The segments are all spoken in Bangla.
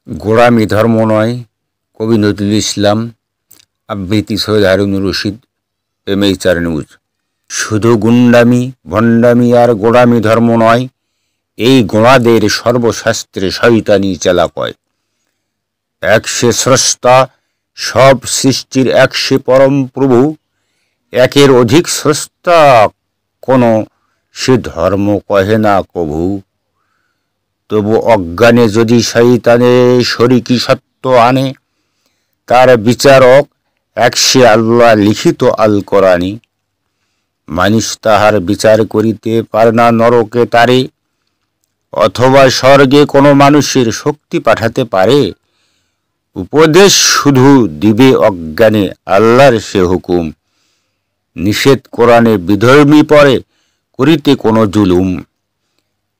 গোঁড়ামি ধর্ম নয়। কবি নজরুল ইসলাম, আবৃত্তি সৈয়দ হারুনুর রশিদ, MHR নিউজ। শুধু গুন্ডামি ভণ্ডামি আর গোঁড়ামি ধর্ম নয়, এই গোঁড়াদের সর্বশাস্ত্রে শয়তানি চেলা কয়। এক সে স্রষ্টা, সব সৃষ্টির এক সে পরম প্রভু, একের অধিক স্রষ্টা কোনো সে ধর্ম কহে না কভু। তবু অজ্ঞানে যদি শয়তানে শরিকি সত্য আনে, তার বিচারক এক সে আল্লাহ লিখিত আল কোরআনি। মানুষ তাহার বিচার করিতে পারে না নরকে তারে, অথবা স্বর্গে কোনো মানুষের শক্তি পাঠাতে পারে। উপদেশ শুধু দিবে অজ্ঞানে আল্লাহর সে হুকুম, নিষেধ কোরআনে বিধর্মী পরে করিতে কোনো জুলুম।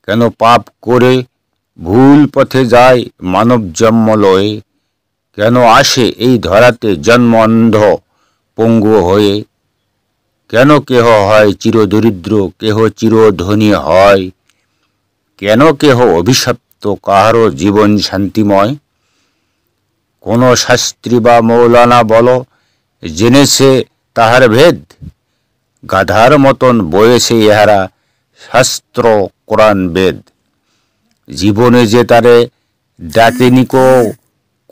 কেন পাপ করে ভুল পথে যায় মানব জন্ম লয়ে, কেন আসে এই ধরাতে জন্ম অন্ধ পঙ্গু হয়ে। কেন কেহ হয় চিরদরিদ্র, কেহ চিরধনী হয়, কেন কেহ অভিশপ্ত, কাহারও জীবন শান্তিময়। কোন শাস্ত্রী বা মৌলানা বল জেনেছে তাহার ভেদ, গাধার মতন বয়েছে ইহারা শাস্ত্র কোরআন বেদ। জীবনে যে তারে ডাকেনি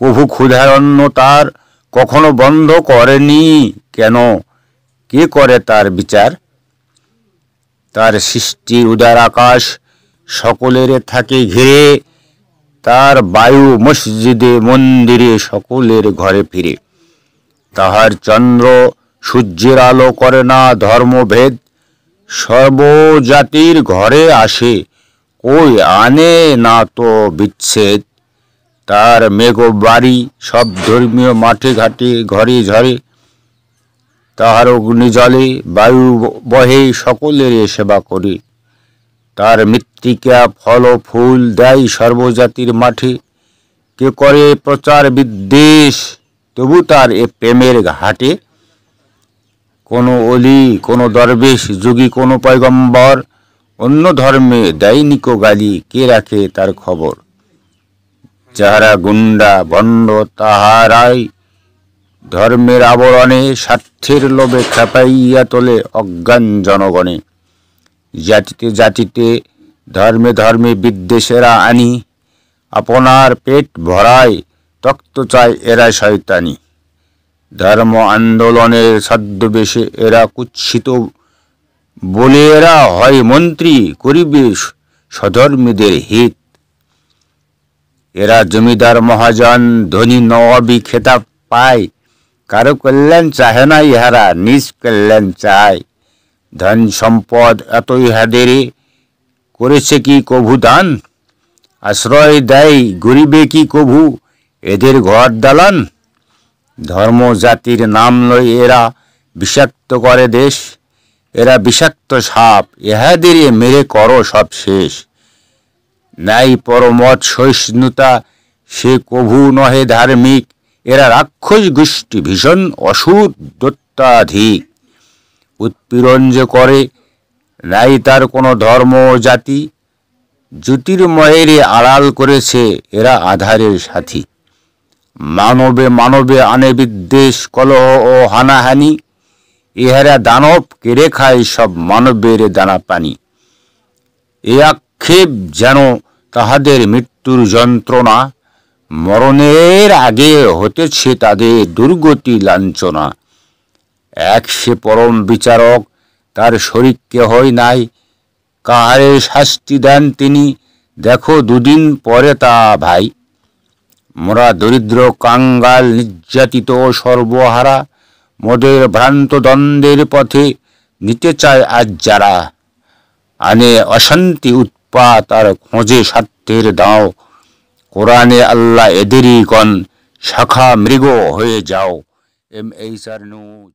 কভু ক্ষুধার অন্ন তার কখনো বন্ধ করেনি, কেন কে করে তার বিচার। তার সৃষ্টির উদার আকাশ সকলের থাকে ঘিরে, তার বায়ু মসজিদে মন্দিরে সকলের ঘরে ফিরে। তাহার চন্দ্র সূর্যের আলো করে না ধর্মভেদ, সর্বজাতির ঘরে আসে কই আনে না তো বিচ্ছেদ। তার মেঘ বাড়ি সব ধর্মীয় মাঠে ঘাটে ঘরে ঝরে, তাহার অগ্নি জলে বায়ু বহে সকলের সেবা করে। তার মৃত্তিকা ফল ফুল দেয় সর্বজাতির মাঠে, কে করে প্রচার বিদ্বেষ তবু তার এ প্রেমের ঘাটে। কোনো অলি কোনো দরবেশ যোগী কোনো পয়গম্বর অন্য ধর্মে দেয়নি কো গালি, কে রাখে তার খবর। যাহারা গুন্ডা ভণ্ড তাহারাই ধর্মের আবরণে স্বার্থের লোভে খেপাইয়া তোলে অজ্ঞান জনগণে। জাতিতে জাতিতে ধর্মে ধর্মে বিদ্বেষেরা আনি, আপনার পেট ভরায় তক্ত চায় এরা শয়তানি। ধর্ম আন্দোলনের ছদ্মবেশে এরা কুৎসিত বলে এরা হয় মন্ত্রী, করিবে স্বধর্মীদের হিত। এরা জমিদার মহাজন ধনী নবাবী খেতাব পায়, কারো কল্যাণ চাহে না ইহারা নিজ কল্যাণ চায়। ধন সম্পদ এত ইহাদের করেছে কি কভু দান, আশ্রয় দেয় গরিবে কি কভু এদের ঘর দালান। ধর্ম জাতির নাম লই এরা বিষাক্ত করে দেশ, এরা বিষাক্ত সাপ ইহাদের মেরে করো সব শেষ। নাই পরমত সহিষ্ণুতা সে কভু নহে ধার্মিক, এরা রাক্ষস গোষ্ঠী ভীষণ অসুর দত্তাধিক। উৎপীড়ন যে করে নাই তার কোনো ধর্ম জাতি, জ্যোতির্ময়ের আড়াল করেছে এরা আধারের সাথী। মানবে মানবে আনে বিদ্বেষ কলহ ও হানাহানি, ইহারা দানব কেড়ে খায় সব মানবের দানা পানি। এ আক্ষেপ যেন তাহাদের মৃত্যুর যন্ত্রণা, মরণের আগে হতেছে তাদের দুর্গতি লাঞ্ছনা। এক সে পরম বিচারক, তার শরীক কেহই নাই, কাহারে শাস্তি দেন তিনি দেখো দুদিন পরে তা ভাই। মোরা দরিদ্র কাঙ্গাল নির্যাতিত সর্বহারা, মোদের ভ্রান্ত দ্বন্দ্বের পথে নিতে চায় আজ যারা। আনে অশান্তি উৎপাত আর খোঁজে স্বার্থের দাও, কোরআনে আল্লাহ এদেরই গণ শাখা মৃগ হয়ে যাও। MHR news.